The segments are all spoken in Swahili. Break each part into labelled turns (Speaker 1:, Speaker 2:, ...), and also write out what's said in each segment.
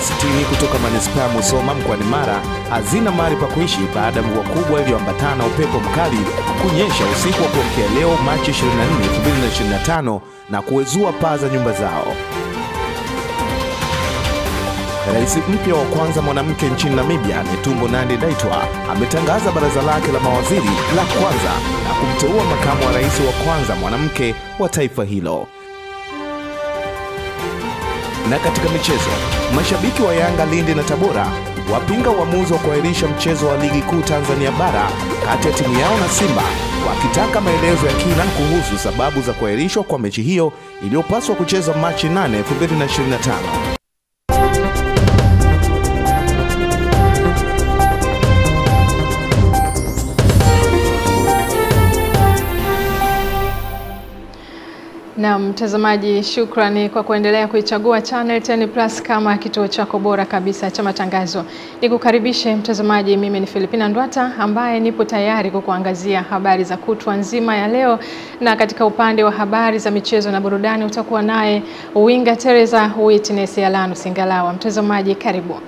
Speaker 1: 60 kutoka manispaa ya Musoma mkoani Mara hazina mahali pa kuishi baada ya mvua kubwa iliyoambatana na upepo mkali kunyesha usiku wa kuamkia leo Machi 24, 2025 na kuwezua paa za nyumba zao. Rais mpya wa kwanza mwanamke nchini Namibia, Netumbo Nandi-Ndaitwah, ametangaza baraza lake la mawaziri la kwanza na kumteua makamu wa rais wa kwanza mwanamke wa taifa hilo. Na katika michezo, mashabiki wa Yanga, Lindi na Tabora wapinga uamuzi wa kuahirisha mchezo wa ligi kuu Tanzania bara kati ya timu yao na Simba, wakitaka maelezo ya kina kuhusu sababu za kuahirishwa kwa mechi hiyo iliyopaswa kuchezwa Machi 8, 2025.
Speaker 2: Na mtazamaji, shukrani kwa kuendelea kuichagua Channel 10 Plus kama kituo chako bora kabisa cha matangazo. Nikukaribishe mtazamaji, mimi ni Filipina Ndwata ambaye nipo tayari kukuangazia habari za kutwa nzima ya leo, na katika upande wa habari za michezo na burudani utakuwa naye Winga Teresa Witness Yalanu Singalawa. Mtazamaji, karibu.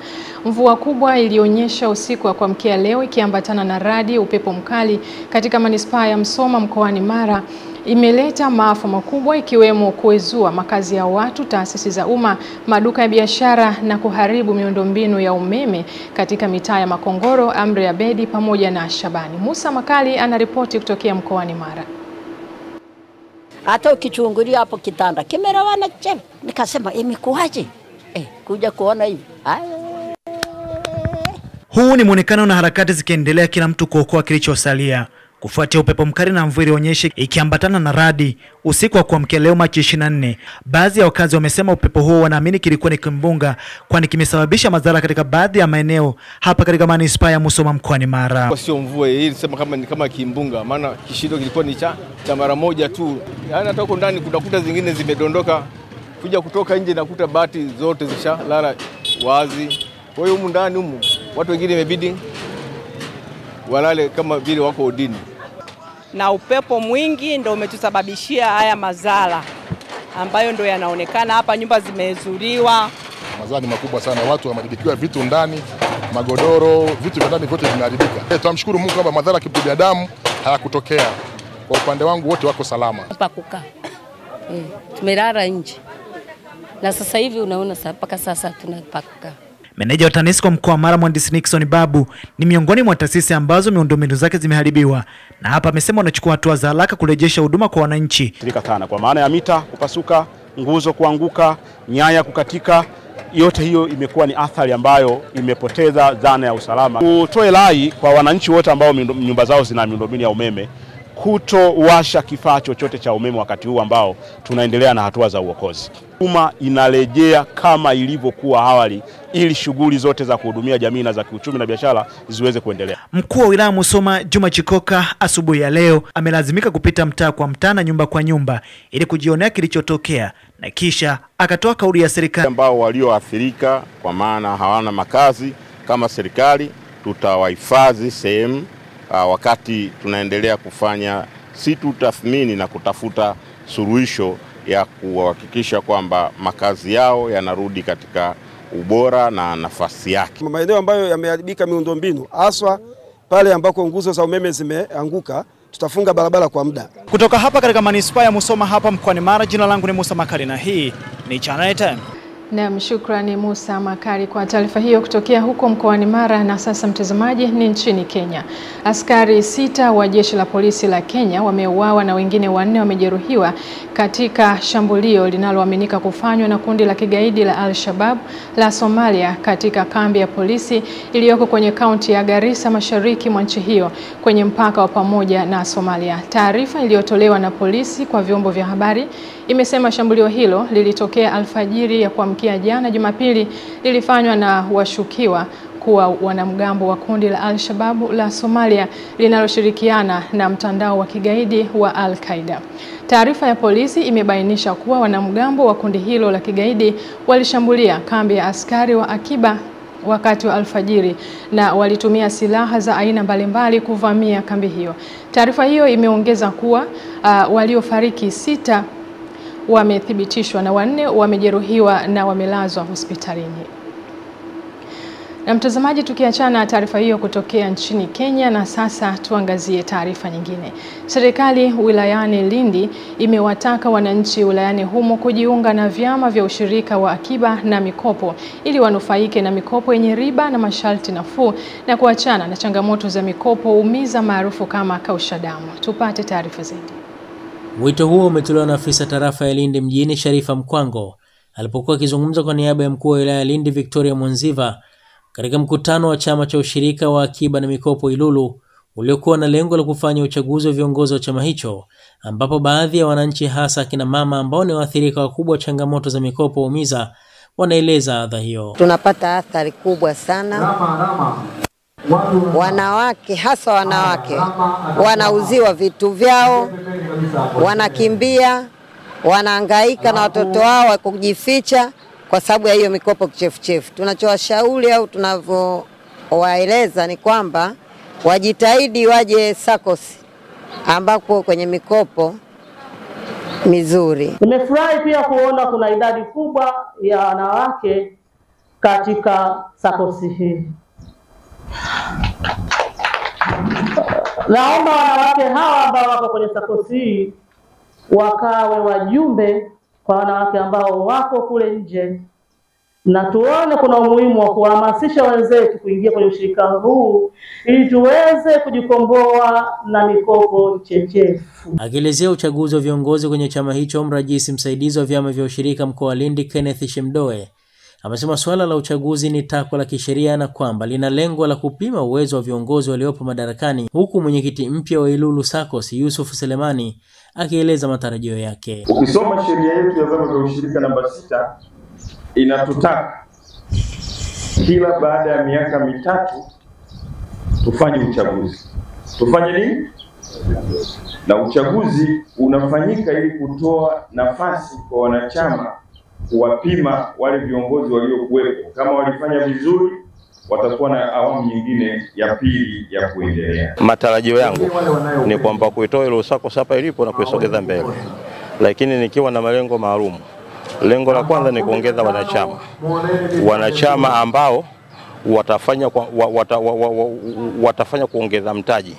Speaker 2: Mvua kubwa ilionyesha usiku wa kuamkia leo ikiambatana na radi, upepo mkali katika manispaa ya Musoma mkoani Mara imeleta maafa makubwa ikiwemo kuezua makazi ya watu, taasisi za umma, maduka ya biashara na kuharibu miundombinu ya umeme katika mitaa ya Makongoro, Amri Abedi pamoja na Shabani. Musa Makali anaripoti kutokea mkoani Mara.
Speaker 3: Hata ukichungulia hapo kitanda kimerawana chini, nikasema imekuaje? Kuja kuona hivi.
Speaker 4: Huu ni muonekano na harakati zikiendelea kila mtu kuokoa kilichosalia kufuatia upepo mkali na mvua ilionyesha ikiambatana na radi usiku wa kuamkia leo Machi 24. Baadhi ya wakazi wamesema upepo huo wanaamini kilikuwa ni kimbunga, kwani kimesababisha madhara katika baadhi ya maeneo hapa katika manispaa ya Musoma mkoani Mara.
Speaker 5: Sio mvua hii, sema kama kimbunga, maana kishindo kilikuwa ni cha mara moja tu. Yaani hata huko ndani kuna kuta zingine zimedondoka, kuja kutoka nje na kuta bati zote zishalala wazi. Kwa hiyo humu ndani humu watu wengine imebidi walale kama vile wako odini.
Speaker 6: Na upepo mwingi ndio umetusababishia haya madhara ambayo ndio yanaonekana hapa. Nyumba zimezuliwa,
Speaker 7: madhara ni makubwa sana, watu wameharibikiwa vitu ndani, magodoro, vitu vya ndani vyote vimeharibika. Tunamshukuru Mungu kwamba madhara ya binadamu hayakutokea. Kwa upande wangu wote wako salama.
Speaker 8: Hapa kukaa tumelala nje na sasa hivi unaona mpaka sasa tunapaka.
Speaker 4: Meneja wa TANESCO mkoa wa Mara, Mhandisi Nixon Babu, ni miongoni mwa taasisi ambazo miundombinu zake zimeharibiwa, na hapa amesema wanachukua hatua za haraka kurejesha huduma kwa wananchi.
Speaker 9: Sana kwa maana ya mita kupasuka, nguzo kuanguka, nyaya kukatika, yote hiyo imekuwa ni athari ambayo imepoteza dhana ya usalama. Tutoe rai kwa wananchi wote ambao nyumba zao zina miundombinu ya umeme kutowasha kifaa chochote cha umeme wakati huu ambao tunaendelea na hatua za uokozi. Umma inarejea kama ilivyokuwa awali ili shughuli zote za kuhudumia jamii na za kiuchumi na biashara ziweze kuendelea.
Speaker 4: Mkuu wa wilaya Musoma, Juma Chikoka, asubuhi ya leo amelazimika kupita mtaa kwa mtaa na nyumba kwa nyumba ili kujionea kilichotokea, na kisha akatoa kauli ya serikali
Speaker 10: ambao walioathirika kwa maana hawana makazi. Kama serikali tutawahifadhi sehemu wakati tunaendelea kufanya situ tathmini na kutafuta suluhisho ya kuhakikisha kwamba makazi yao yanarudi katika ubora na nafasi yake.
Speaker 11: Maeneo ambayo yameharibika miundombinu, haswa pale ambako nguzo za umeme zimeanguka, tutafunga barabara kwa muda.
Speaker 4: Kutoka hapa katika manispaa ya Musoma hapa mkoani Mara, jina langu ni Musa Makali na hii ni Channel 10.
Speaker 2: Na shukrani Musa Makari kwa taarifa hiyo kutokea huko mkoani Mara. Na sasa mtazamaji, ni nchini Kenya. Askari 6 wa jeshi la polisi la Kenya wameuawa na wengine 4 wamejeruhiwa katika shambulio linaloaminika kufanywa na kundi la kigaidi la Al-Shabaab la Somalia katika kambi ya polisi iliyoko kwenye kaunti ya Garissa mashariki mwa nchi hiyo kwenye mpaka wa pamoja na Somalia. Taarifa iliyotolewa na polisi kwa vyombo vya habari imesema shambulio hilo lilitokea alfajiri ya kuamkia jana Jumapili, lilifanywa na washukiwa kuwa wanamgambo wa kundi la Al-Shabaab la Somalia linaloshirikiana na mtandao wa kigaidi wa Al-Qaeda. Taarifa ya polisi imebainisha kuwa wanamgambo wa kundi hilo la kigaidi walishambulia kambi ya askari wa akiba wakati wa alfajiri na walitumia silaha za aina mbalimbali kuvamia kambi hiyo. Taarifa hiyo imeongeza kuwa waliofariki 6 wamethibitishwa na 4 wamejeruhiwa na wamelazwa hospitalini. Na mtazamaji, tukiachana taarifa hiyo kutokea nchini Kenya, na sasa tuangazie taarifa nyingine. Serikali wilayani Lindi imewataka wananchi wilayani humo kujiunga na vyama vya ushirika wa akiba na mikopo ili wanufaike na mikopo yenye riba na masharti nafuu na kuachana na changamoto za mikopo umiza maarufu kama kausha damu. Tupate taarifa zaidi.
Speaker 12: Wito huo umetolewa na afisa tarafa ya Lindi mjini Sharifa Mkwango alipokuwa akizungumza kwa niaba ya mkuu wa wilaya ya Lindi Victoria Mwanziva katika mkutano wa chama cha ushirika wa akiba na mikopo Ilulu uliokuwa na lengo la kufanya uchaguzi wa viongozi wa chama hicho, ambapo baadhi ya wananchi hasa kina mama ambao ni waathirika wakubwa wa changamoto za mikopo umiza wanaeleza adha hiyo.
Speaker 13: Tunapata athari kubwa sana. Wanawake, hasa wanawake, wanauziwa vitu vyao, wanakimbia, wanahangaika na watoto wao wa kujificha kwa sababu ya hiyo mikopo kichefuchefu. Tunachowashauri au tunavyowaeleza ni kwamba wajitahidi waje SACCOS ambapo kwenye mikopo mizuri.
Speaker 14: Nimefurahi pia kuona kuna idadi kubwa ya wanawake katika SACCOS hii. Naomba wanawake hawa ambao wako kwenye SACCOS hii wakawe wajumbe kwa wanawake ambao wako kule nje, na tuone kuna umuhimu wa kuhamasisha wenzetu kuingia kwenye ushirika huu ili tuweze kujikomboa na mikopo chechefu.
Speaker 12: Akielezea uchaguzi wa viongozi kwenye chama hicho, mrajisi msaidizi wa vyama vya ushirika mkoa wa Lindi Kenneth Shemdoe amesema swala la uchaguzi ni takwa la kisheria na kwamba lina lengo la kupima uwezo wa viongozi waliopo madarakani, huku mwenyekiti mpya wa Ilulu SACCOS Yusuf Selemani akieleza matarajio yake.
Speaker 15: Ukisoma sheria yetu ya vyama vya ushirika namba 6 inatutaka kila baada ya miaka mitatu tufanye uchaguzi. Tufanye nini? Na uchaguzi unafanyika ili kutoa nafasi kwa wanachama kuwapima wale viongozi waliokuwepo. Kama walifanya vizuri, watakuwa na awamu nyingine ya pili ya kuendelea.
Speaker 10: Matarajio yangu ni kwamba kuitoa ile SACCOS hapa ilipo na kuisogeza mbele, lakini nikiwa na malengo maalum. Lengo la kwanza ni kuongeza wanachama ambao watafanya kuongeza mtaji.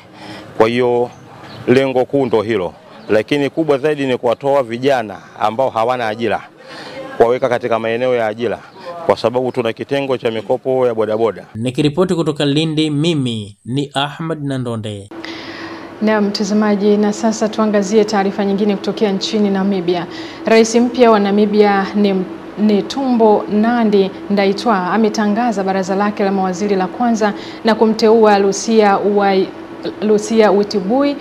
Speaker 10: Kwa hiyo lengo kuu ndo hilo, lakini kubwa zaidi ni kuwatoa vijana ambao hawana ajira, kuwaweka katika maeneo ya ajira, kwa sababu tuna kitengo cha mikopo ya bodaboda.
Speaker 12: Nikiripoti kutoka Lindi, mimi ni Ahmed Nandonde.
Speaker 2: Na mtazamaji, na sasa tuangazie taarifa nyingine kutokea nchini Namibia. Rais mpya wa Namibia Netumbo Nandi-Ndaitwah ametangaza baraza lake la mawaziri la kwanza na kumteua Lucia Witibui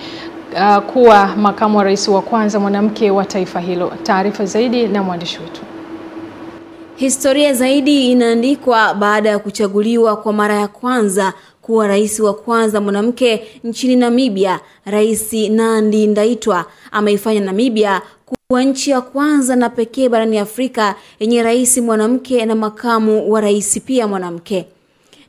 Speaker 2: kuwa makamu wa rais wa kwanza mwanamke wa taifa hilo. Taarifa zaidi na mwandishi wetu.
Speaker 16: Historia zaidi inaandikwa baada ya kuchaguliwa kwa mara ya kwanza kuwa rais wa kwanza mwanamke nchini Namibia. Rais Nandi-Ndaitwah ameifanya Namibia kuwa nchi ya kwanza na pekee barani Afrika yenye rais mwanamke na makamu wa rais pia mwanamke.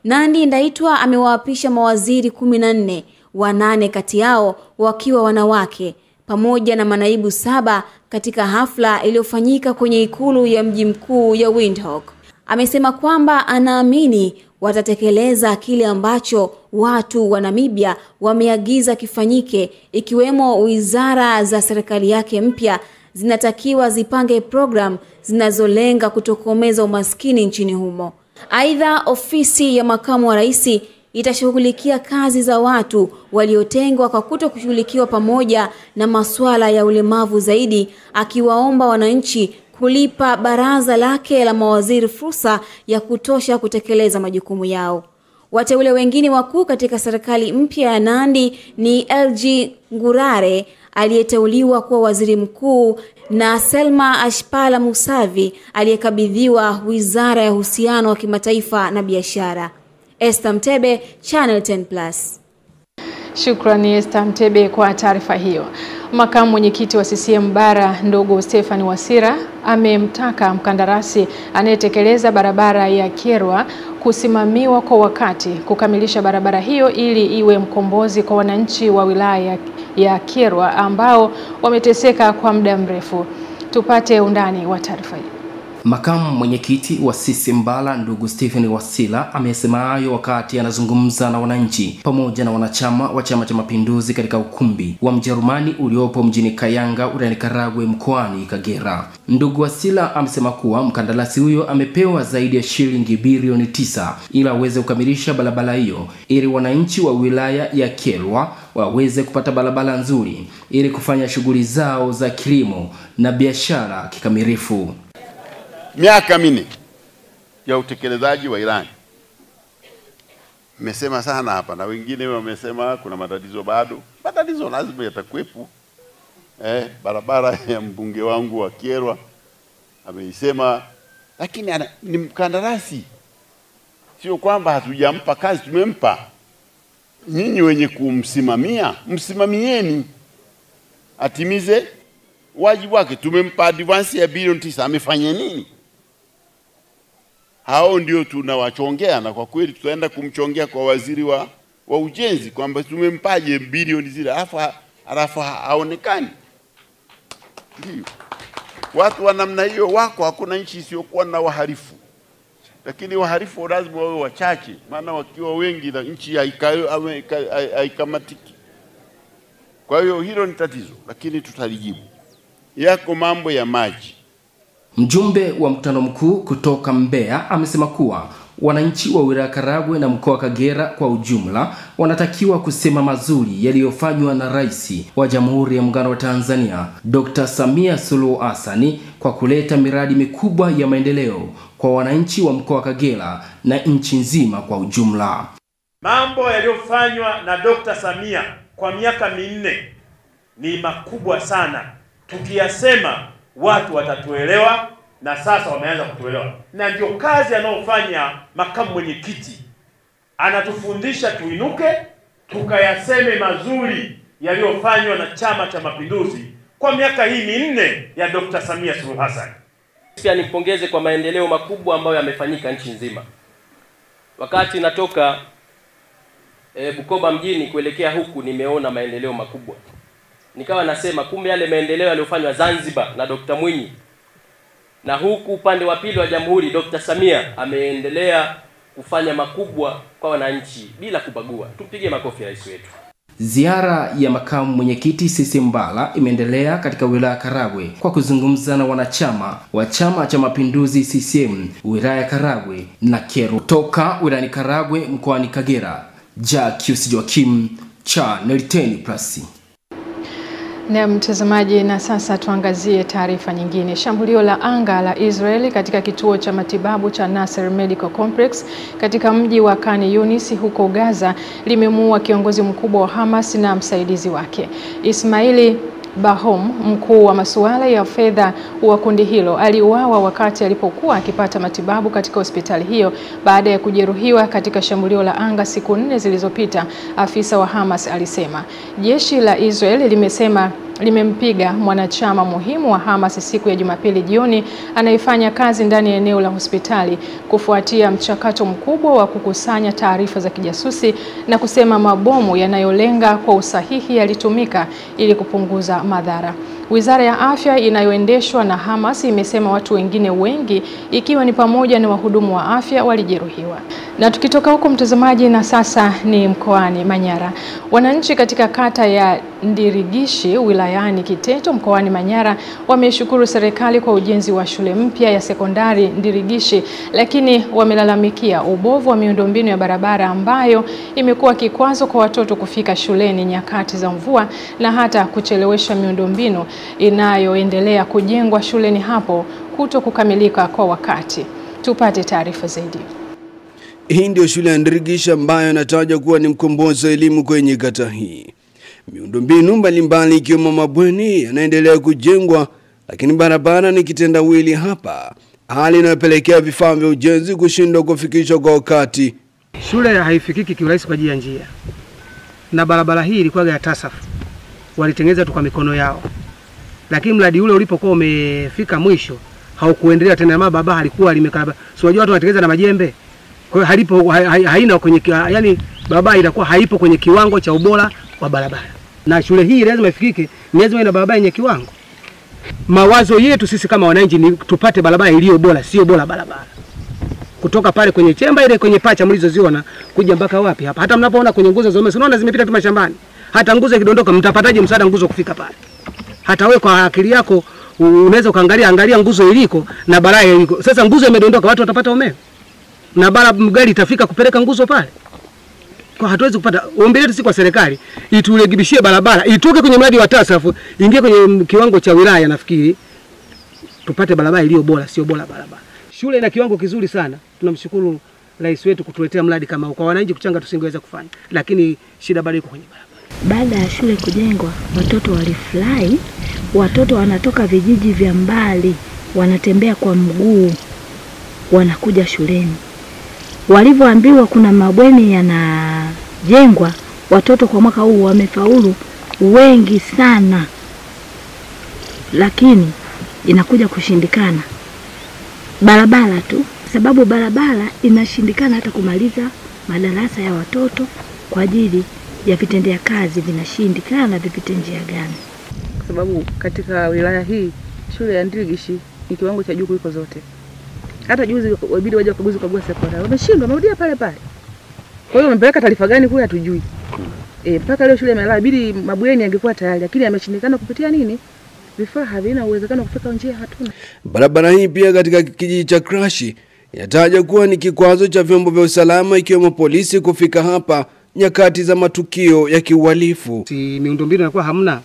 Speaker 16: Nandi-Ndaitwah amewaapisha mawaziri 14, 8 kati yao wakiwa wanawake, pamoja na manaibu 7 katika hafla iliyofanyika kwenye ikulu ya mji mkuu ya Windhoek. Amesema kwamba anaamini watatekeleza kile ambacho watu wa Namibia wameagiza kifanyike, ikiwemo wizara za serikali yake mpya zinatakiwa zipange program zinazolenga kutokomeza umaskini nchini humo. Aidha, ofisi ya makamu wa rais itashughulikia kazi za watu waliotengwa kwa kutokushughulikiwa pamoja na masuala ya ulemavu zaidi, akiwaomba wananchi kulipa baraza lake la mawaziri fursa ya kutosha kutekeleza majukumu yao. Wateule wengine wakuu katika serikali mpya ya Nandi ni LG Ngurare aliyeteuliwa kuwa waziri mkuu na Selma Ashpala Musavi aliyekabidhiwa wizara ya uhusiano wa kimataifa na biashara. Esther Mtebe, Channel 10+.
Speaker 2: Shukrani Esther Mtebe kwa taarifa hiyo. Makamu mwenyekiti wa CCM Bara ndugu Stefan Wasira amemtaka mkandarasi anayetekeleza barabara ya Kyerwa kusimamiwa kwa wakati kukamilisha barabara hiyo ili iwe mkombozi kwa wananchi wa wilaya ya Kyerwa ambao wameteseka kwa muda mrefu. Tupate undani wa taarifa hii.
Speaker 17: Makamu mwenyekiti wa Sisimbala ndugu Stephen Wasila amesema hayo wakati anazungumza na wananchi pamoja na wanachama wa Chama cha Mapinduzi katika ukumbi wa Mjerumani uliopo mjini Kayanga wilayani Karagwe mkoani Kagera. Ndugu Wasila amesema kuwa mkandarasi huyo amepewa zaidi ya shilingi bilioni 9 ili aweze kukamilisha barabara hiyo ili wananchi wa wilaya ya Kyerwa waweze kupata barabara nzuri ili kufanya shughuli zao za kilimo na biashara kikamilifu.
Speaker 18: Miaka 4 ya utekelezaji wa ilani. Mmesema sana hapa na wengine wamesema kuna matatizo bado. Matatizo lazima yatakuwepo. Barabara ya mbunge wangu wa Kyerwa ameisema, lakini ni mkandarasi. Sio kwamba hatujampa kazi, tumempa. Nyinyi wenye kumsimamia, msimamieni atimize wajibu wake. Tumempa advance ya bilioni 9, amefanya nini? Hao ndio tunawachongea, na kwa kweli tutaenda kumchongea kwa waziri wa ujenzi kwamba tumempaje bilioni zile alafu haonekani. Ndio watu wa namna hiyo wako, hakuna nchi isiyokuwa na wahalifu, lakini wahalifu lazima wawe wachache, maana wakiwa wengi na nchi haikamatiki. Kwa hiyo hilo ni tatizo, lakini tutalijibu. Yako mambo ya maji.
Speaker 17: Mjumbe wa mkutano mkuu kutoka Mbeya amesema kuwa wananchi wa wilaya Karagwe na mkoa wa Kagera kwa ujumla wanatakiwa kusema mazuri yaliyofanywa na Rais wa Jamhuri ya Muungano wa Tanzania Dr. Samia Suluhu Hassan kwa kuleta miradi mikubwa ya maendeleo kwa wananchi wa mkoa wa Kagera na nchi nzima kwa ujumla.
Speaker 19: Mambo yaliyofanywa na Dr. Samia kwa miaka 4 ni makubwa sana. Tukiyasema watu watatuelewa, na sasa wameanza kutuelewa. Na ndio kazi anayofanya makamu mwenyekiti. Anatufundisha tuinuke, tukayaseme mazuri yaliyofanywa na Chama cha Mapinduzi kwa miaka hii 4 ya Dr. Samia Suluhu Hassan.
Speaker 20: Pia nimpongeze kwa maendeleo makubwa ambayo yamefanyika nchi nzima. Wakati natoka Bukoba mjini kuelekea huku nimeona maendeleo makubwa. Nikawa nasema kumbe yale maendeleo yaliyofanywa Zanzibar na Dr. Mwinyi, na huku upande wa pili wa Jamhuri Dr. Samia ameendelea kufanya makubwa kwa wananchi bila kubagua. Tumpige makofi rais wetu.
Speaker 17: Ziara ya makamu mwenyekiti Sisimbala imeendelea katika wilaya Karagwe kwa kuzungumza na wanachama wa Chama cha Mapinduzi CCM wilaya Karagwe na Kyerwa. Toka wilayani Karagwe mkoani Kagera, Jacques Joachim, Channel 10+.
Speaker 2: Na mtazamaji, na sasa tuangazie taarifa nyingine. Shambulio la anga la Israeli katika kituo cha matibabu cha Nasser Medical Complex katika mji wa Khan Yunis huko Gaza limemuua kiongozi mkubwa wa Hamas na msaidizi wake. Ismaili Bahom, mkuu wa masuala ya fedha wa kundi hilo, aliuawa wakati alipokuwa akipata matibabu katika hospitali hiyo baada ya kujeruhiwa katika shambulio la anga siku 4 zilizopita, afisa wa Hamas alisema. Jeshi la Israel limesema limempiga mwanachama muhimu wa Hamas siku ya Jumapili jioni anayefanya kazi ndani ya eneo la hospitali kufuatia mchakato mkubwa wa kukusanya taarifa za kijasusi, na kusema mabomu yanayolenga kwa usahihi yalitumika ili kupunguza madhara. Wizara ya Afya inayoendeshwa na Hamas imesema watu wengine wengi ikiwa ni pamoja na wahudumu wa afya walijeruhiwa. Na tukitoka huko mtazamaji, na sasa ni mkoani Manyara. Wananchi katika kata ya Ndirigishi wilayani Kiteto mkoani Manyara wameshukuru serikali kwa ujenzi wa shule mpya ya sekondari Ndirigishi, lakini wamelalamikia ubovu wa miundombinu ya barabara ambayo imekuwa kikwazo kwa watoto kufika shuleni nyakati za mvua na hata kuchelewesha miundombinu inayoendelea kujengwa shuleni hapo kuto kukamilika kwa wakati. Tupate taarifa zaidi.
Speaker 21: Hii ndio shule ya Ndirigishi ambayo inatajwa kuwa ni mkombozi wa elimu kwenye kata hii. Miundombinu mbalimbali ikiwemo mabweni yanaendelea kujengwa, lakini barabara ni kitendawili hapa, hali inayopelekea vifaa vya ujenzi kushindwa kufikishwa kwa wakati.
Speaker 22: Shule haifikiki kiurahisi kwa ajili ya njia, na barabara hii ilikuwa ya TASAF, walitengeneza tu kwa mikono yao, lakini mradi ule ulipokuwa umefika mwisho haukuendelea tena. Baba alikuwa limekaa, si unajua watu wanatengeneza na majembe, kwa hiyo halipo haina kwenye, yani barabara inakuwa haipo kwenye kiwango cha ubora wa barabara. Na shule hii lazima ifikike, lazima ina barabara yenye kiwango. Mawazo yetu sisi kama wananchi ni tupate barabara iliyo bora, sio bora barabara. Kutoka pale kwenye chemba ile kwenye pacha mlizoziona kuja mpaka wapi hapa. Hata mnapoona kwenye nguzo za umeme unaona zimepita tu mashambani. Hata nguzo ikidondoka mtapataje msaada nguzo kufika pale? Hata wewe kwa akili yako unaweza angalia nguzo iliko na barabara iliko. Sasa nguzo imedondoka watu watapata umeme. Na gari itafika kupeleka nguzo pale. Kwa hatuwezi kupata ombi letu si kwa serikali iturekebishie barabara itoke kwenye mradi wa TASAF ingie kwenye kiwango cha wilaya nafikiri tupate barabara iliyo bora sio bora barabara. Shule ina kiwango kizuri sana. Tunamshukuru rais wetu kutuletea mradi kama kwa wananchi kuchanga tusingeweza kufanya. Lakini shida bado iko kwenye barabara.
Speaker 1: Baada ya shule kujengwa watoto walifurahi. Watoto wanatoka vijiji vya mbali wanatembea kwa mguu wanakuja shuleni. Walivyoambiwa kuna mabweni yanajengwa, watoto kwa mwaka huu wamefaulu wengi sana. Lakini inakuja kushindikana barabara tu, sababu barabara inashindikana hata kumaliza madarasa ya watoto kwa ajili ya vitendea kazi vinashindikana vipite njia gani.
Speaker 3: Kwa sababu katika wilaya hii shule ya Ndirigishi ni kiwango cha juu kuliko zote. Hata juzi wabidi waje wakaguzi kagua sekondari. Wameshindwa, wamerudia pale pale. Kwa hiyo wamepeleka taarifa gani kule hatujui. Mpaka leo shule imelala, bidi mabweni yangekuwa tayari lakini yameshindikana kupitia nini? Vifaa havina uwezekano kufika njia hatuna.
Speaker 21: Barabara hii pia katika kijiji cha Krashi inataja kuwa ni kikwazo cha vyombo vya usalama ikiwemo polisi kufika hapa nyakati za matukio ya kiuhalifu.
Speaker 22: Si miundombinu inakuwa hamna.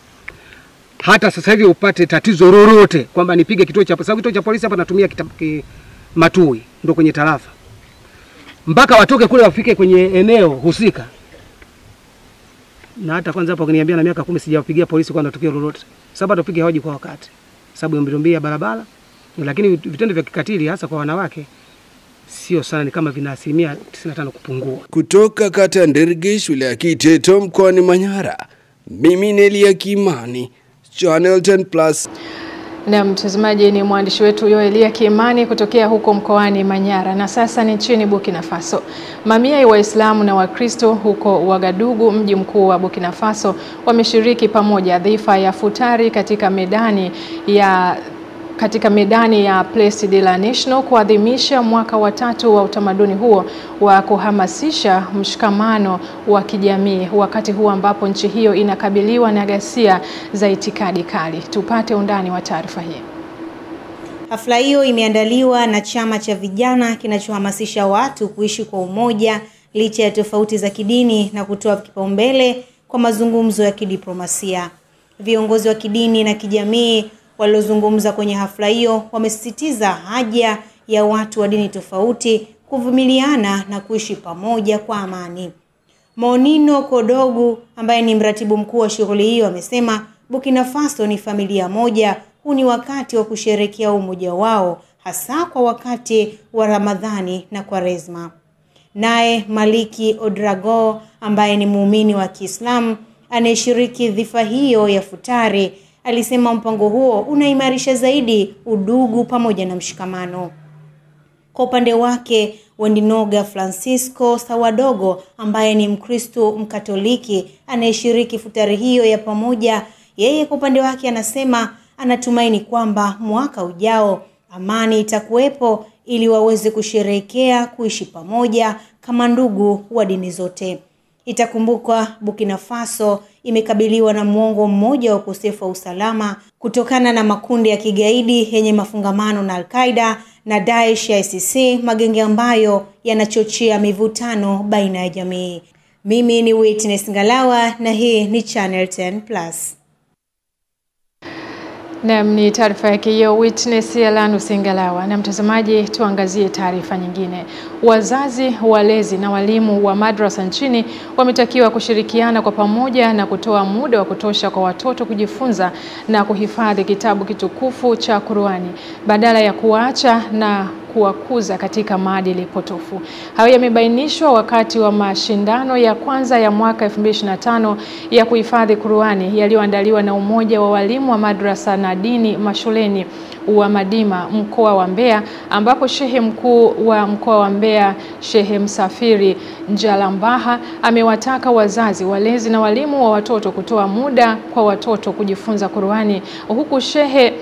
Speaker 22: Hata sasa hivi upate tatizo lolote kwamba nipige kituo cha sababu kituo cha polisi hapa natumia Matui ndio kwenye tarafa. Mpaka watoke kule wafike kwenye eneo husika. Na hata kwanza hapa ukiniambia na miaka 10 sijapigia polisi kwa tukio lolote. Sababu tupige hoji kwa wakati. Sababu ya miundombinu ya barabara, lakini vitendo vya kikatili hasa kwa wanawake sio sana, ni kama vina 95% kupungua.
Speaker 21: Kutoka kata Ndirigishi wilaya ya Kiteto mkoani Manyara, mimi ni Elia Kimani, Channel 10+.
Speaker 2: Na mtazamaji, ni mwandishi wetu Elia Kimani kutokea huko mkoani Manyara. Na sasa ni nchini Burkina Faso. Mamia ya Waislamu na Wakristo huko Wagadugu, mji mkuu wa Burkina Faso, wameshiriki pamoja dhifa ya futari katika medani ya Place de la Nation kuadhimisha mwaka wa 3 wa utamaduni huo wa kuhamasisha mshikamano wa kijamii wakati huu ambapo nchi hiyo inakabiliwa na ghasia za itikadi kali. Tupate undani wa taarifa hii.
Speaker 23: Hafla hiyo imeandaliwa na chama cha vijana kinachohamasisha watu kuishi kwa umoja licha ya tofauti za kidini na kutoa kipaumbele kwa mazungumzo ya kidiplomasia. Viongozi wa kidini na kijamii waliozungumza kwenye hafla hiyo wamesisitiza haja ya watu wa dini tofauti kuvumiliana na kuishi pamoja kwa amani. Monino Kodogu ambaye ni mratibu mkuu wa shughuli hiyo amesema Burkina Faso ni familia moja, huu ni wakati wa kusherehekea umoja wao hasa kwa wakati wa Ramadhani na Kwaresma. Naye Maliki Odrago ambaye ni muumini wa Kiislamu anayeshiriki dhifa hiyo ya futari alisema mpango huo unaimarisha zaidi udugu pamoja na mshikamano. Kwa upande wake, Wendinoga Francisco Sawadogo ambaye ni Mkristo Mkatoliki anayeshiriki futari hiyo ya pamoja, yeye kwa upande wake anasema anatumaini kwamba mwaka ujao amani itakuwepo ili waweze kusherehekea kuishi pamoja kama ndugu wa dini zote. Itakumbukwa Burkina Faso imekabiliwa na muongo mmoja wa ukosefu wa usalama kutokana na makundi ya kigaidi yenye mafungamano na Al-Qaeda na Daesh ya ISIS, magenge ambayo yanachochea mivutano baina ya jamii. Mimi ni Witness Ngalawa na hii ni Channel 10+.
Speaker 2: Na ni taarifa yake hiyo Witness Yalanu Singalawa. Na mtazamaji, tuangazie taarifa nyingine. Wazazi, walezi na walimu wa madrasa nchini wametakiwa kushirikiana kwa pamoja na kutoa muda wa kutosha kwa watoto kujifunza na kuhifadhi kitabu kitukufu cha Qur'ani badala ya kuacha na kuwakuza katika maadili potofu. Hayo yamebainishwa wakati wa mashindano ya kwanza ya mwaka 2025 ya kuhifadhi Qur'ani yaliyoandaliwa na Umoja wa Walimu wa Madrasa na Dini Mashuleni wa Madima mkoa wa Mbeya, ambapo Shehe mkuu wa mkoa wa Mbeya Shehe Msafiri Njalambaha amewataka wazazi, walezi na walimu wa watoto kutoa muda kwa watoto kujifunza Qur'ani, huku Shehe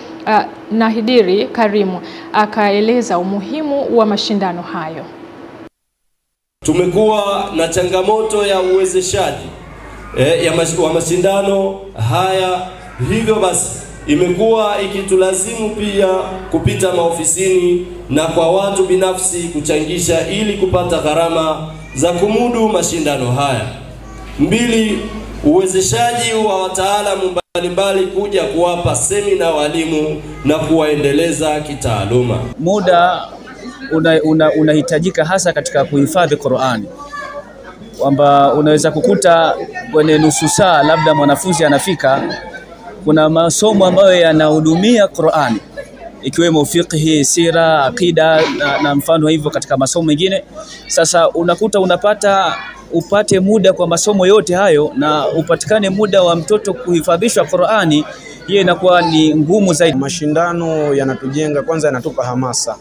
Speaker 2: Nahidiri Karimu akaeleza umuhimu wa mashindano hayo.
Speaker 5: Tumekuwa na changamoto ya uwezeshaji wa mashindano haya, hivyo basi imekuwa ikitulazimu pia kupita maofisini na kwa watu binafsi kuchangisha ili kupata gharama za kumudu mashindano haya. 2, uwezeshaji wa wataalamu mbalimbali kuja kuwapa semina walimu na kuwaendeleza kitaaluma.
Speaker 6: Muda unahitajika hasa katika kuhifadhi Qur'ani, kwamba unaweza kukuta kwenye nusu saa labda mwanafunzi anafika, kuna masomo ambayo yanahudumia Qur'ani ikiwemo fiqh, sira, akida na mfano hivyo katika masomo mengine. Sasa unakuta upate muda kwa masomo yote hayo na upatikane muda wa mtoto kuhifadhishwa Qur'ani, hiyo inakuwa ni ngumu zaidi.
Speaker 7: Mashindano yanatujenga, kwanza yanatupa hamasa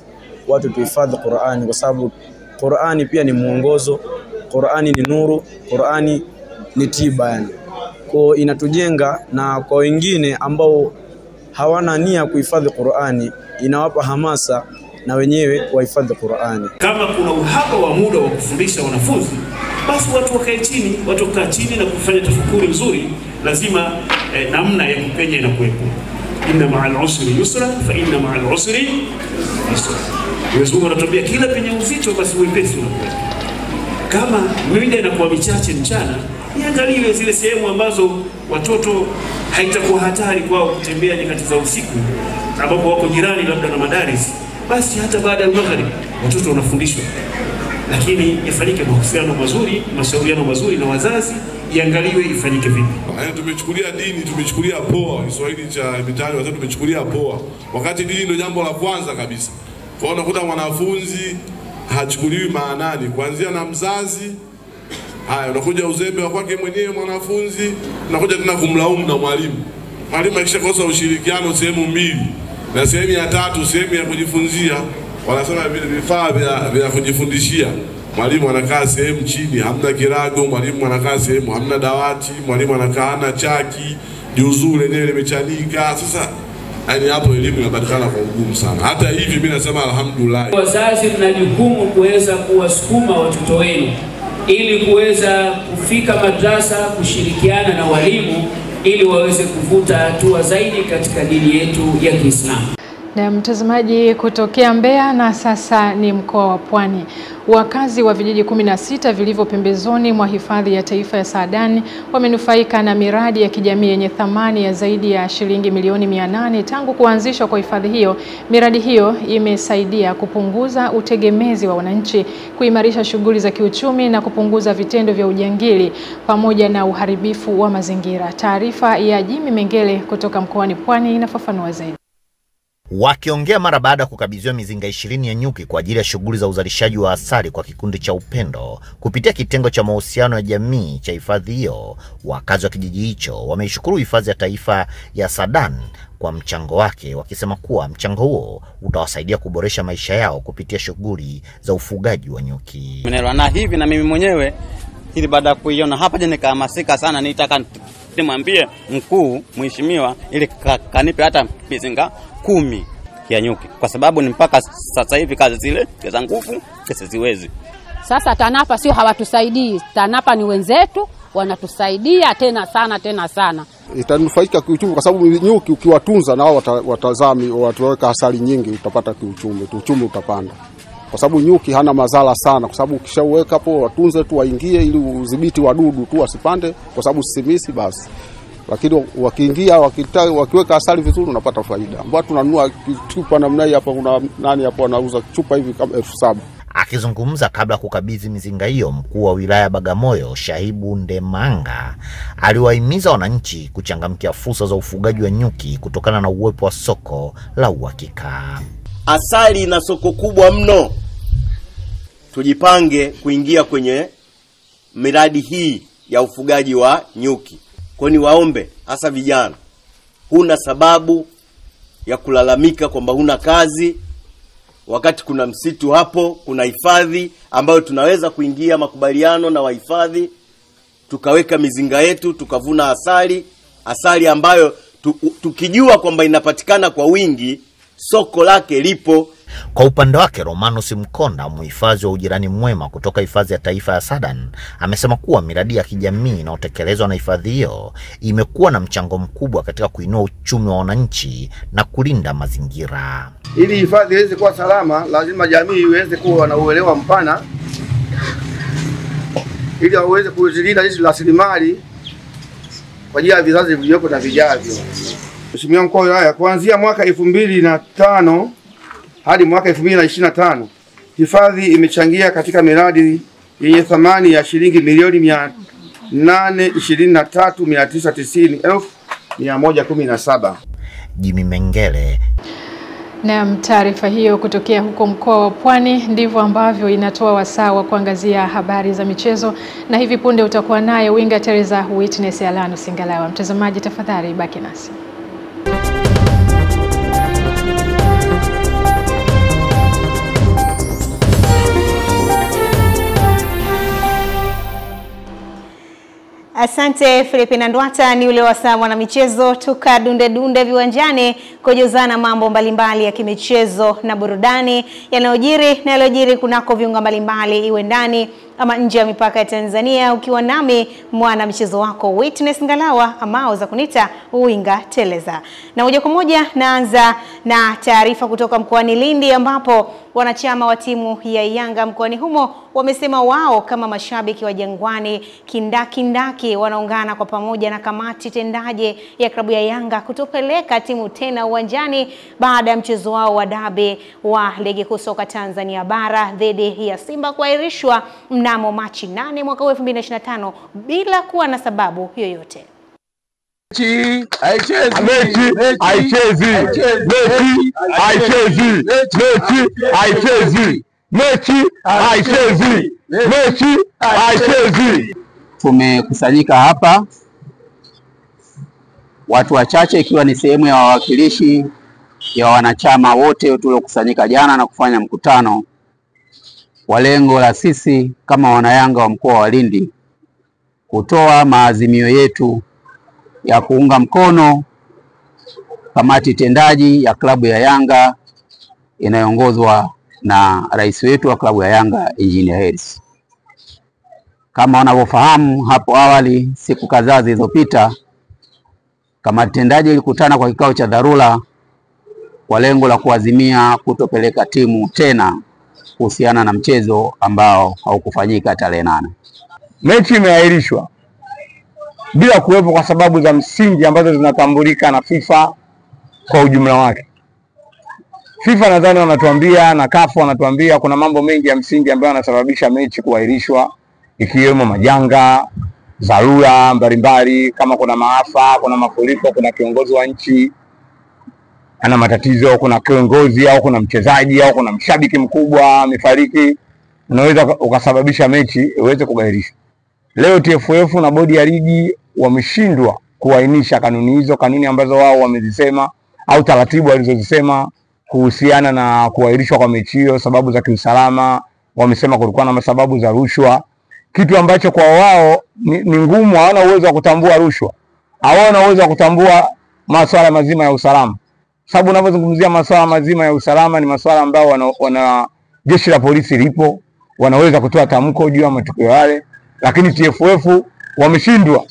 Speaker 7: watu tuhifadhi Qur'ani, kwa sababu Qur'ani pia ni mwongozo, Qur'ani ni nuru, Qur'ani ni tiba yani. Kwa inatujenga, na kwa wengine ambao hawana nia kuhifadhi Qur'ani inawapa hamasa na wenyewe wahifadhi Qur'ani.
Speaker 24: Kama kuna uhaba wa muda wa kufundisha wanafunzi, basi watu wakae chini na kufanya tafakuri nzuri. Lazima namna ya kupenya inakuwepo. Inna ma'al usri yusra fa inna ma'al usri yusra. Mwenyezi Mungu anatuambia kila penye uzito basi wepesi unakuwa. Kama muda inakuwa michache mchana, niangaliwe zile sehemu ambazo watoto haitakuwa hatari kwao kutembea nyakati za usiku, ambapo wako jirani labda na madaris, basi hata baada ya maghrib watoto wanafundishwa. Lakini ifanyike mahusiano mazuri, mashauriano mazuri na wazazi, iangaliwe ifanyike vipi.
Speaker 25: Tumechukulia dini, tumechukulia poa, Kiswahili cha mitaani watoto tumechukulia poa, wakati dini ndio jambo la kwanza kabisa. Kwa unakuta mwanafunzi hachukuliwi maanani kuanzia na mzazi. Haya, unakuja uzembe wa kwake mwenyewe mwanafunzi, unakuja tena kumlaumu na mwalimu. Mwalimu akishakosa ushirikiano sehemu mbili, na sehemu ya tatu sehemu ya kujifunzia, wanasema vifaa vya kujifundishia. Mwalimu anakaa sehemu chini, hamna kirago, mwalimu anakaa sehemu hamna dawati, mwalimu anakaa hana chaki, juzuu lenyewe limechanika. Sasa yani hapo elimu inapatikana kwa ugumu sana. Hata hivi mimi nasema alhamdulillah.
Speaker 26: Wazazi mna jukumu kuweza kuwasukuma watoto wenu ili kuweza kufika madrasa, kushirikiana na walimu ili waweze kuvuta hatua zaidi katika dini yetu ya Kiislamu.
Speaker 2: Na mtazamaji, kutokea Mbeya na sasa ni mkoa wa Pwani. Wakazi wa vijiji 16 vilivyo pembezoni mwa hifadhi ya taifa ya Saadani wamenufaika na miradi ya kijamii yenye thamani ya zaidi ya shilingi milioni 800 tangu kuanzishwa kwa hifadhi hiyo. Miradi hiyo imesaidia kupunguza utegemezi wa wananchi, kuimarisha shughuli za kiuchumi na kupunguza vitendo vya ujangili pamoja na uharibifu wa mazingira. Taarifa ya Jimmy Mengele kutoka mkoani Pwani inafafanua zaidi.
Speaker 27: Wakiongea mara baada ya kukabidhiwa mizinga 20 ya nyuki kwa ajili ya shughuli za uzalishaji wa asali kwa kikundi cha Upendo kupitia kitengo cha mahusiano ya jamii cha hifadhi hiyo, wakazi wa kijiji hicho wameishukuru hifadhi ya taifa ya Saadani kwa mchango wake, wakisema kuwa mchango huo utawasaidia kuboresha maisha yao kupitia shughuli za ufugaji wa nyuki.
Speaker 28: Na hivi na mimi mwenyewe ili baada ya kuiona hapa je nikahamasika sana, nitaka nimwambie mkuu mheshimiwa ili kanipe hata mizinga 10 ya nyuki, kwa sababu ni mpaka sasa hivi kazi zile za nguvu siziwezi.
Speaker 29: Sasa TANAPA sio hawatusaidii, TANAPA ni wenzetu wanatusaidia tena sana.
Speaker 30: Itanufaika kiuchumi kwa sababu nyuki ukiwatunza na wao watazami wataweka asali nyingi, utapata kiuchumi, uchumi utapanda. Kwa sababu nyuki hana madhara sana, kwa sababu ukishaweka hapo watunze tu waingie ili udhibiti wadudu tu wasipande, kwa sababu sisimisi basi. Lakini wakiingia wakiweka asali vizuri unapata faida. Mbona tunanunua chupa namna hii hapa, kuna nani hapo anauza chupa hivi kama 7,000.
Speaker 27: Akizungumza kabla ya kukabidhi mizinga hiyo, mkuu wa wilaya Bagamoyo Shahibu Ndemanga aliwahimiza wananchi kuchangamkia fursa za ufugaji wa nyuki kutokana na uwepo wa soko la uhakika.
Speaker 31: Asali ina soko kubwa mno. Tujipange kuingia kwenye miradi hii ya ufugaji wa nyuki. Kwani waombe hasa vijana, huna sababu ya kulalamika kwamba huna kazi, wakati kuna msitu hapo, kuna hifadhi ambayo tunaweza kuingia makubaliano na wahifadhi, tukaweka mizinga yetu, tukavuna asali ambayo tukijua kwamba inapatikana kwa wingi, soko lake lipo.
Speaker 27: Kwa upande wake Romanus Mkonda, mhifadhi wa ujirani mwema kutoka hifadhi ya taifa ya Sadan, amesema kuwa miradi ya kijamii inayotekelezwa na hifadhi hiyo imekuwa na mchango mkubwa katika kuinua uchumi wa wananchi na kulinda mazingira.
Speaker 4: Ili hifadhi iweze kuwa salama, lazima jamii iweze kuwa na uelewa mpana ili waweze kuzilinda hizi rasilimali kwa ajili ya vizazi vilivyoko na vijavyo. Mheshimiwa Mkuu wa Wilaya, kuanzia mwaka 2005 hadi mwaka 2025 hifadhi imechangia katika miradi yenye thamani ya shilingi milioni 823,990,117.
Speaker 27: Jimmy Mengele.
Speaker 2: Na taarifa hiyo kutokea huko mkoa wa Pwani ndivyo ambavyo inatoa wasaa wa kuangazia habari za michezo, na hivi punde utakuwa naye winga Teresa Witness Alano Singalawa. Mtazamaji, tafadhali baki nasi.
Speaker 23: Asante Philipina Ndwata. Ni ule wasaa wana michezo, tukadunde viwanjani kujuzana mambo mbalimbali ya kimichezo na burudani yanayojiri na yaliyojiri kunako viunga mbalimbali, iwe ndani ama nje ya mipaka ya Tanzania, ukiwa nami mwana michezo wako Witness Ngalawa, ama za kunita winga Teleza. Na moja kwa moja naanza na taarifa kutoka mkoani Lindi, ambapo wanachama wa timu ya Yanga mkoani humo wamesema wao kama mashabiki wa Jangwani kindaki wanaungana kwa pamoja na kamati tendaji ya klabu ya Yanga kutopeleka timu tena uwanjani baada ya mchezo wao wa dabi wa ligi kuu soka Tanzania bara dhidi ya Simba kuahirishwa mnamo Machi 8 mwaka 2025 bila kuwa na sababu yoyote.
Speaker 8: Mechi haichezi. Tumekusanyika hapa watu wachache, ikiwa ni sehemu ya wawakilishi ya wanachama wote tuliokusanyika jana na kufanya mkutano wa lengo la sisi kama wanayanga wa mkoa wa Lindi kutoa maazimio yetu ya kuunga mkono kamati tendaji ya klabu ya Yanga inayoongozwa na rais wetu wa klabu ya Yanga Engineer Hersi. Kama wanavyofahamu, hapo awali siku kadhaa zilizopita kamati tendaji ilikutana kwa kikao cha dharura kwa lengo la kuazimia kutopeleka timu tena kuhusiana na mchezo ambao haukufanyika tarehe 8.
Speaker 9: Mechi imeahirishwa bila kuwepo kwa sababu za msingi ambazo zinatambulika na FIFA kwa ujumla wake. FIFA nadhani wanatuambia na CAF wanatuambia kuna mambo mengi ya msingi ambayo yanasababisha mechi kuahirishwa, ikiwemo majanga, dharura mbalimbali, kama kuna maafa, kuna mafuriko, kuna kiongozi wa nchi ana matatizo, kuna kiongozi au kuna mchezaji au kuna mshabiki mkubwa amefariki, unaweza ukasababisha mechi iweze kuahirishwa. Leo TFF na bodi ya ligi wameshindwa kuainisha kanuni hizo, kanuni ambazo wao wamezisema au taratibu walizozisema kuhusiana na kuahirishwa kwa mechi hiyo. Sababu za kiusalama, wamesema kulikuwa na sababu za rushwa, kitu ambacho kwa wao ni ngumu. Hawana uwezo wa kutambua rushwa, hawana uwezo wa kutambua masuala mazima ya usalama, sababu unapozungumzia masuala mazima ya usalama ni masuala ambayo wana jeshi la polisi lipo, wanaweza kutoa tamko juu ya matukio yale, lakini TFF wameshindwa.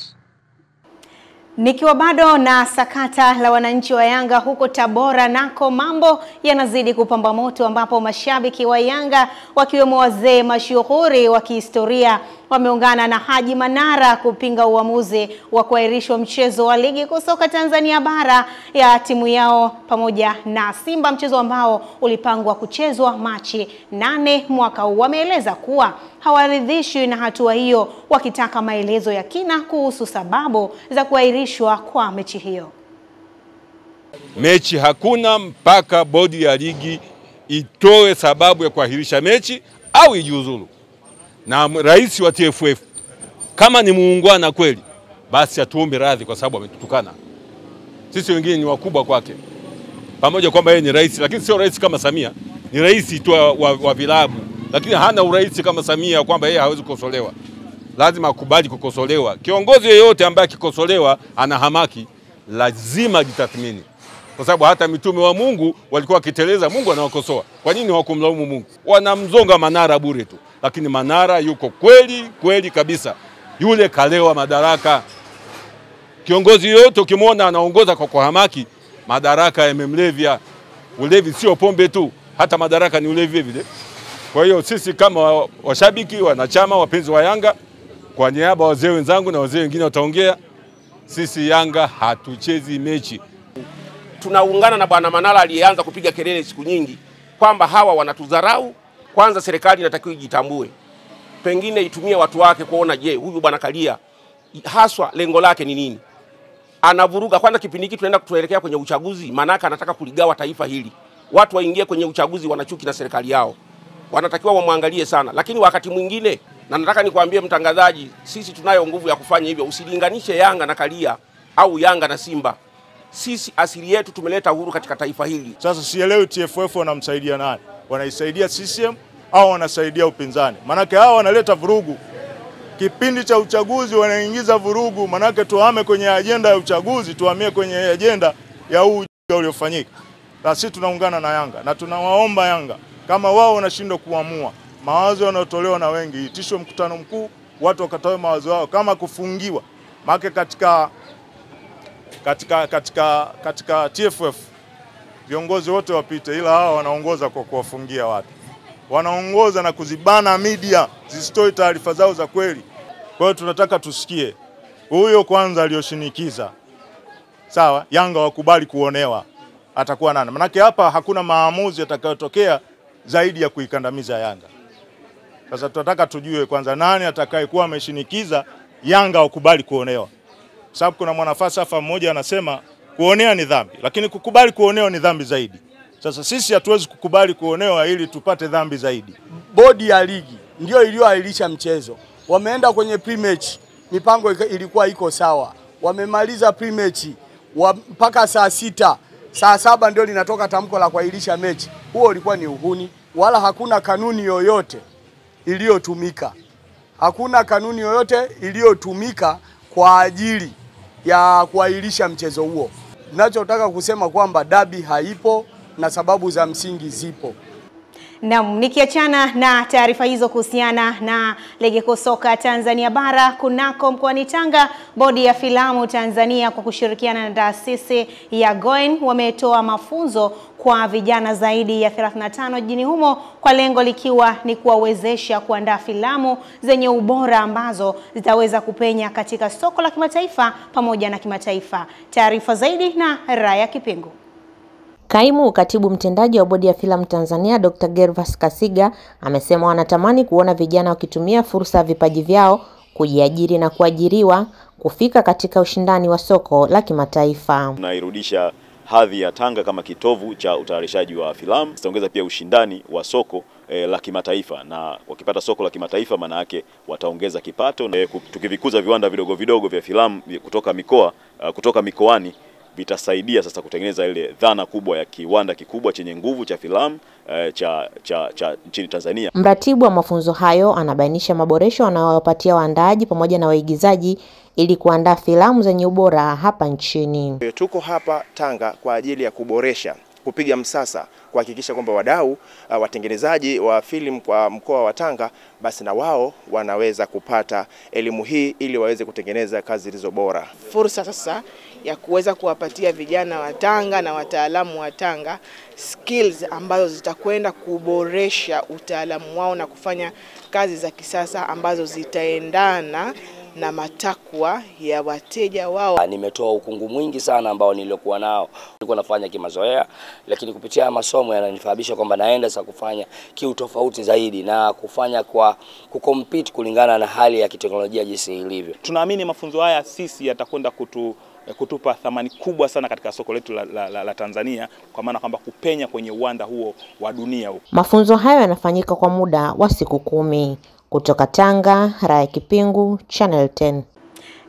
Speaker 23: Nikiwa bado na sakata la wananchi wa Yanga huko Tabora, nako mambo yanazidi kupamba moto, ambapo mashabiki wa Yanga wakiwemo wazee mashuhuri wa kihistoria wameungana na Haji Manara kupinga uamuzi wa kuahirishwa mchezo wa ligi kuu soka Tanzania bara ya timu yao pamoja na Simba, mchezo ambao ulipangwa kuchezwa Machi 8 mwaka huu. Wameeleza kuwa hawaridhishwi na hatua hiyo, wakitaka maelezo ya kina kuhusu sababu za kuahirishwa kwa mechi hiyo.
Speaker 10: Mechi hakuna mpaka bodi ya ligi itoe sababu ya kuahirisha mechi au ijiuzulu. Na rais wa TFF kama ni muungwana kweli, basi atuombe radhi kwa sababu ametutukana. Sisi wengine ni wakubwa kwake, pamoja kwamba yeye ni rais, lakini sio rais kama Samia. Ni rais tu wa vilabu, lakini hana urais kama Samia kwamba yeye hawezi kukosolewa. Lazima akubali kukosolewa. Kiongozi yeyote ambaye akikosolewa ana hamaki. lazima jitathmini, kwa sababu hata mitume wa Mungu walikuwa wakiteleza, Mungu anawakosoa. Kwa nini hawakumlaumu Mungu? Wanamzonga Manara bure tu, lakini Manara yuko kweli kabisa. Yule kalewa madaraka. Kiongozi yote ukimwona anaongoza kwa kuhamaki, madaraka yamemlevya. Ulevi sio pombe tu, hata madaraka ni ulevi vile. Kwa hiyo sisi kama washabiki, wanachama, wapenzi wa Yanga, kwa niaba ya wazee wenzangu na wazee wengine wataongea, sisi Yanga hatuchezi mechi.
Speaker 1: Tunaungana na bwana Manara aliyeanza kupiga kelele siku nyingi kwamba hawa wanatudharau. Kwanza serikali inatakiwa ijitambue, pengine itumie watu wake kuona, je, huyu bwana Karia haswa lengo lake ni nini? Anavuruga. Kwanza kipindi hiki tunaenda kutuelekea kwenye uchaguzi, manaka anataka kuligawa taifa hili. Watu waingie kwenye uchaguzi wanachuki na serikali yao, wanatakiwa wamwangalie sana. Lakini wakati mwingine, na nataka nikwambie mtangazaji, sisi tunayo nguvu ya kufanya hivyo. Usilinganishe Yanga na Karia au Yanga na Simba. Sisi asili yetu tumeleta uhuru katika taifa hili.
Speaker 11: Sasa sielewi TFF wanamsaidia nani? Wanaisaidia CCM au wanasaidia upinzani? Manake hao wanaleta vurugu. Kipindi cha uchaguzi wanaingiza vurugu, manake tuhame kwenye ajenda ya uchaguzi, tuhamie kwenye ajenda ya ujinga uliofanyika. Sisi tunaungana na Yanga na tunawaomba Yanga, kama wao wanashindwa kuamua mawazo yanayotolewa na wengi, itishwe mkutano mkuu, watu wakatoe mawazo yao, kama kufungiwa. Maana katika TFF viongozi wote wapite, ila hao wanaongoza kwa kuwafungia watu. Wanaongoza na kuzibana media zisitoe taarifa zao za kweli. Kwa hiyo tunataka tusikie huyo kwanza aliyoshinikiza, sawa, Yanga wakubali kuonewa, atakuwa nani? Manake hapa hakuna maamuzi yatakayotokea zaidi ya kuikandamiza Yanga. Sasa tunataka tujue kwanza nani atakayekuwa ameshinikiza Yanga wakubali kuonewa. Sababu kuna mwanafalsafa mmoja anasema kuonea ni dhambi, lakini kukubali kuonewa ni dhambi zaidi. Sasa sisi hatuwezi kukubali kuonewa ili tupate dhambi zaidi.
Speaker 12: Bodi ya ligi ndio iliyoahirisha mchezo. Wameenda kwenye pre-match, mipango ilikuwa iko sawa. Wamemaliza pre-match mpaka saa 6, saa 7 ndio linatoka tamko la kuahirisha mechi. Huo ulikuwa ni uhuni, wala hakuna kanuni yoyote iliyotumika. Hakuna kanuni yoyote iliyotumika kwa ajili ya kuahirisha mchezo huo. Ninachotaka kusema kwamba dabi haipo na sababu za msingi zipo.
Speaker 23: Naam, nikiachana na taarifa hizo kuhusiana na ligi kuu soka Tanzania bara kunako mkoani Tanga, bodi ya filamu Tanzania kwa kushirikiana na taasisi ya Goen wametoa mafunzo kwa vijana zaidi ya 35 jijini humo, kwa lengo likiwa ni kuwawezesha kuandaa filamu zenye ubora ambazo zitaweza kupenya katika soko la kimataifa pamoja na kimataifa. Taarifa zaidi na Raya Kipingu.
Speaker 13: Kaimu katibu mtendaji wa bodi ya filamu Tanzania Dr. Gervas Kasiga amesema wanatamani kuona vijana wakitumia fursa ya vipaji vyao kujiajiri na kuajiriwa kufika katika ushindani wa soko la kimataifa.
Speaker 14: Tunairudisha hadhi ya Tanga kama kitovu cha utayarishaji wa filamu. Tutaongeza pia ushindani wa soko la kimataifa, na wakipata soko la kimataifa maana yake wataongeza kipato. Tukivikuza viwanda vidogo vidogo vya filamu kutoka mikoani vitasaidia sasa kutengeneza ile dhana kubwa ya kiwanda kikubwa chenye nguvu cha filamu cha nchini Tanzania.
Speaker 13: Mratibu wa mafunzo hayo anabainisha maboresho wanayowapatia waandaaji pamoja na waigizaji ili kuandaa filamu zenye ubora hapa nchini.
Speaker 15: Tuko hapa Tanga kwa ajili ya kuboresha, kupiga msasa, kuhakikisha kwamba wadau watengenezaji wa filamu kwa mkoa wa Tanga basi na wao wanaweza kupata elimu hii ili waweze kutengeneza kazi zilizo bora.
Speaker 16: Fursa sasa ya kuweza kuwapatia vijana wa Tanga na wataalamu wa Tanga skills ambazo zitakwenda kuboresha utaalamu wao na kufanya kazi za kisasa ambazo zitaendana na matakwa ya wateja wao.
Speaker 17: Nimetoa ukungu mwingi sana ambao nilikuwa nao. Nilikuwa nafanya kimazoea, lakini kupitia masomo yananifahamisha kwamba naenda sasa kufanya kiutofauti zaidi na kufanya kwa kucompete kulingana na hali ya kiteknolojia jinsi ilivyo.
Speaker 18: Tunaamini mafunzo haya sisi yatakwenda kutupa thamani kubwa sana katika soko letu la Tanzania, kwa maana kwamba kupenya kwenye uwanda huo wa dunia huo.
Speaker 13: Mafunzo hayo yanafanyika kwa muda wa siku 10. Kutoka Tanga, Raya Kipingu, Channel 10.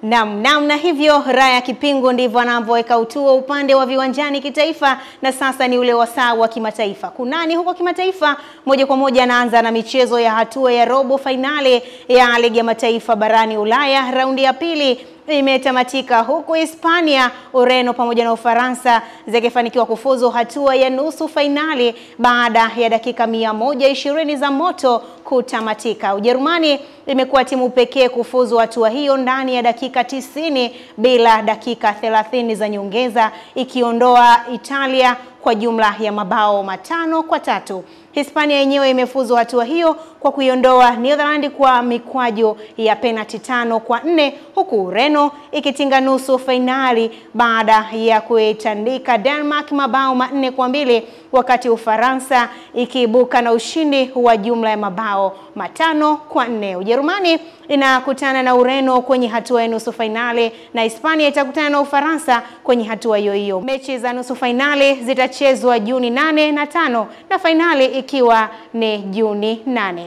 Speaker 23: Naam, na hivyo Raya Kipingu ndivyo anavyoweka utuo upande wa viwanjani kitaifa, na sasa ni ule wasaa wa kimataifa. Kunani huko kimataifa? Moja kwa moja anaanza na michezo ya hatua ya robo finali ya ligi ya mataifa barani Ulaya, raundi ya pili. imetamatika huku Hispania, Ureno pamoja na Ufaransa zikifanikiwa kufuzu hatua ya nusu fainali baada ya dakika 120 za moto kutamatika. Ujerumani imekuwa timu pekee kufuzu hatua hiyo ndani ya dakika 90 bila dakika 30 za nyongeza, ikiondoa Italia kwa jumla ya mabao 5-3. Hispania yenyewe imefuzu hatua hiyo kwa kuiondoa Netherlands kwa mikwaju ya penalti 5-4, huku Ureno ikitinga nusu fainali baada ya kuitandika Denmark mabao 4-2, wakati Ufaransa ikiibuka na ushindi wa jumla ya mabao 5-4. Ujerumani inakutana na Ureno kwenye hatua ya nusu fainali na Hispania itakutana na Ufaransa kwenye hatua hiyo hiyo. Mechi za nusu fainali zitachezwa Juni 8 na 5 na fainali ikiwa ni Juni 8.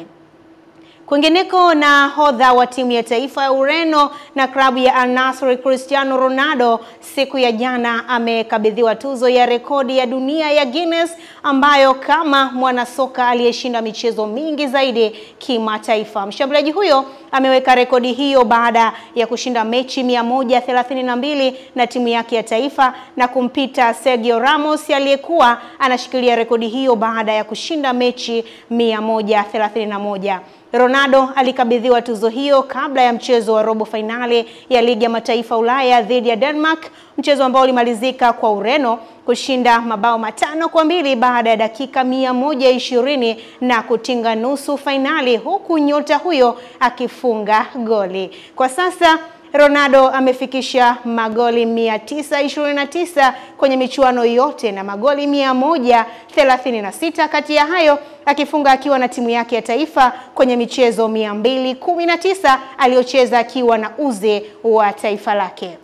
Speaker 23: Kwingineko, nahodha wa timu ya taifa ya Ureno na klabu ya Al Nassr Cristiano Ronaldo siku ya jana amekabidhiwa tuzo ya rekodi ya dunia ya Guinness, ambayo kama mwanasoka aliyeshinda michezo mingi zaidi kimataifa. Mshambuliaji huyo ameweka rekodi hiyo baada ya kushinda mechi 132 na timu yake ya taifa na kumpita Sergio Ramos aliyekuwa anashikilia rekodi hiyo baada ya kushinda mechi 131. Ronaldo alikabidhiwa tuzo hiyo kabla ya mchezo wa robo finali ya Ligi ya Mataifa Ulaya dhidi ya Denmark, mchezo ambao ulimalizika kwa Ureno kushinda mabao 5-2 baada ya dakika 120 na kutinga nusu fainali, huku nyota huyo akifunga goli. Kwa sasa Ronaldo amefikisha magoli 929 kwenye michuano yote na magoli 136 kati ya hayo akifunga akiwa na timu yake ya taifa kwenye michezo 219 aliyocheza akiwa na uze wa taifa lake.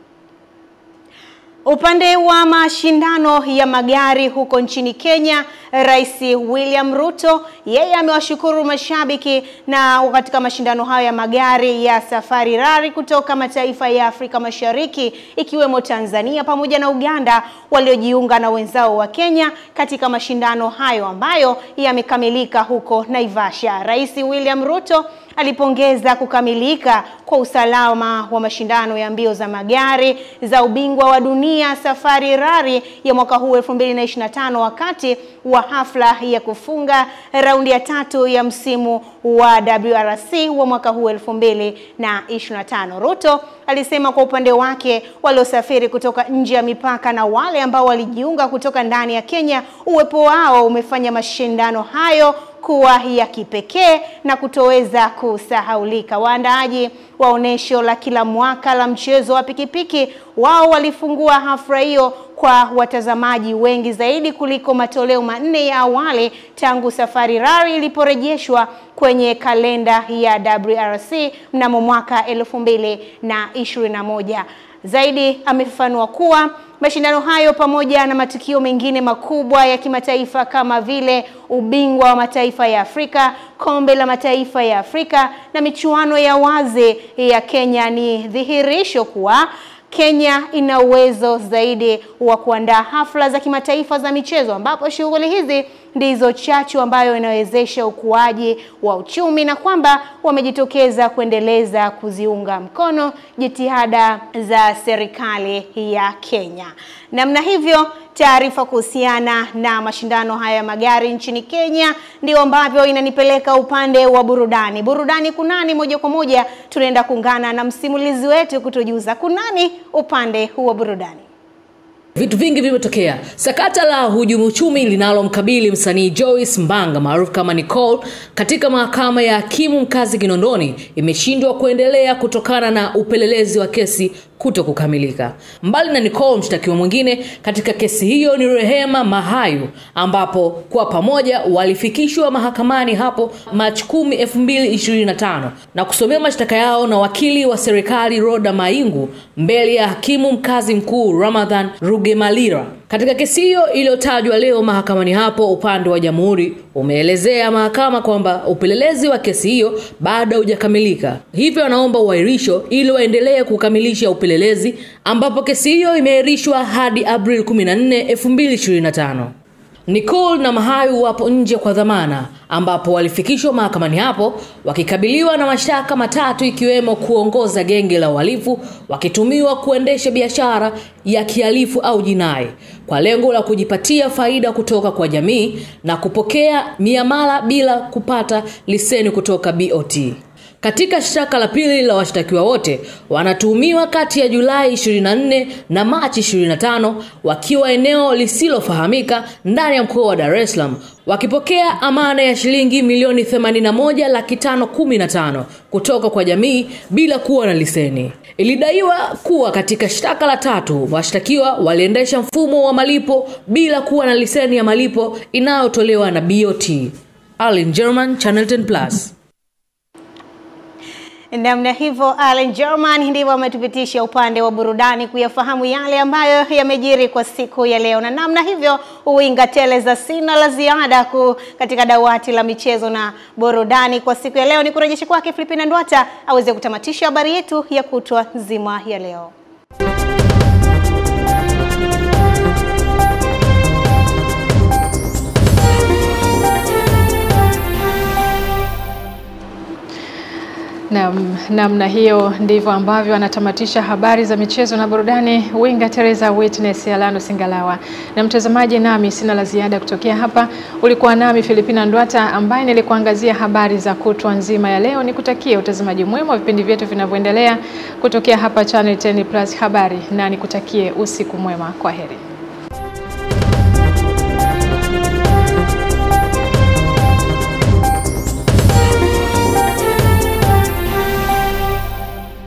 Speaker 23: Upande wa mashindano ya magari huko nchini Kenya, Rais William Ruto yeye amewashukuru mashabiki na katika mashindano hayo ya magari ya Safari Rally kutoka mataifa ya Afrika Mashariki ikiwemo Tanzania pamoja na Uganda waliojiunga na wenzao wa Kenya katika mashindano hayo ambayo yamekamilika huko Naivasha. Rais William Ruto alipongeza kukamilika kwa usalama wa mashindano ya mbio za magari za ubingwa wa dunia Safari Rally ya mwaka huu 2025 wakati wa hafla ya kufunga raundi ya 3 ya msimu wa WRC wa mwaka huu 2025. Ruto alisema kwa upande wake waliosafiri kutoka nje ya mipaka na wale ambao walijiunga kutoka ndani ya Kenya, uwepo wao umefanya mashindano hayo kuwa ya kipekee na kutoweza kusahaulika. Waandaaji wa onesho la kila mwaka la mchezo wa pikipiki wao walifungua hafla hiyo kwa watazamaji wengi zaidi kuliko matoleo 4 ya awali tangu Safari Rally iliporejeshwa kwenye kalenda ya WRC mnamo mwaka 2021. Zaidi amefafanua kuwa mashindano hayo pamoja na matukio mengine makubwa ya kimataifa kama vile ubingwa wa mataifa ya Afrika, kombe la mataifa ya Afrika na michuano ya wazi ya Kenya ni dhihirisho kuwa Kenya ina uwezo zaidi wa kuandaa hafla za kimataifa za michezo, ambapo shughuli hizi ndizo chachu ambayo inawezesha ukuaji wa uchumi na kwamba wamejitokeza kuendeleza kuziunga mkono jitihada za serikali ya Kenya. Namna hivyo, taarifa kuhusiana na mashindano haya ya magari nchini Kenya ndio ambavyo inanipeleka upande wa burudani. Burudani kunani? Moja kwa moja tunaenda kuungana na msimulizi wetu kutujuza kunani upande wa burudani.
Speaker 3: Vitu vingi vimetokea. Sakata la hujumu uchumi linalomkabili msanii Joyce Mbanga maarufu kama Nicole katika mahakama ya hakimu mkazi Kinondoni imeshindwa kuendelea kutokana na upelelezi wa kesi kutokukamilika. Mbali na Nicole, mshtakiwa mwingine katika kesi hiyo ni Rehema Mahayu, ambapo kwa pamoja walifikishwa mahakamani hapo Machi 10, 2025 na kusomea mashtaka yao na wakili wa serikali Roda Maingu mbele ya hakimu mkazi mkuu Ramadhan Rugemalira. Katika kesi hiyo iliyotajwa leo mahakamani hapo, upande wa jamhuri umeelezea mahakama kwamba upelelezi wa kesi hiyo bado hujakamilika, hivyo anaomba uahirisho ili waendelee kukamilisha upelelezi, ambapo kesi hiyo imeahirishwa hadi April 14, 2025. Nicole na Mahayu wapo nje kwa dhamana, ambapo walifikishwa mahakamani hapo wakikabiliwa na mashtaka matatu, ikiwemo kuongoza genge la uhalifu wakitumiwa kuendesha biashara ya kihalifu au jinai kwa lengo la kujipatia faida kutoka kwa jamii na kupokea miamala bila kupata leseni kutoka BOT. Katika shtaka la pili la washtakiwa wote wanatuhumiwa kati ya Julai 24 na Machi 25 wakiwa eneo lisilofahamika ndani ya mkoa wa Dar es Salaam wakipokea amana ya shilingi milioni 81,515 kutoka kwa jamii bila kuwa na leseni. Ilidaiwa kuwa katika shtaka la tatu washtakiwa waliendesha mfumo wa malipo bila kuwa na leseni ya malipo inayotolewa na BOT. Allen German, Channel 10+.
Speaker 23: Namna hivyo Allen German ndivyo ametupitisha upande wa burudani kuyafahamu yale ambayo yamejiri kwa siku ya leo. Na namna hivyo uwinga tele za sina la ziada katika dawati la michezo na burudani kwa siku ya leo. Ni kurejesha kwake Filipina Ndwata aweze kutamatisha habari yetu ya kutwa nzima ya leo.
Speaker 2: Namna hiyo ndivyo ambavyo anatamatisha habari za michezo na burudani winga Teresa Witness Alano Singalawa. Na mtazamaji, nami sina la ziada kutokea hapa. Ulikuwa nami Filipina Ndwata ambaye nilikuangazia habari za kutwa nzima ya leo. Nikutakie utazamaji mwema wa vipindi vyetu vinavyoendelea kutokea hapa Channel 10+ habari, na nikutakie usiku mwema. Kwaheri.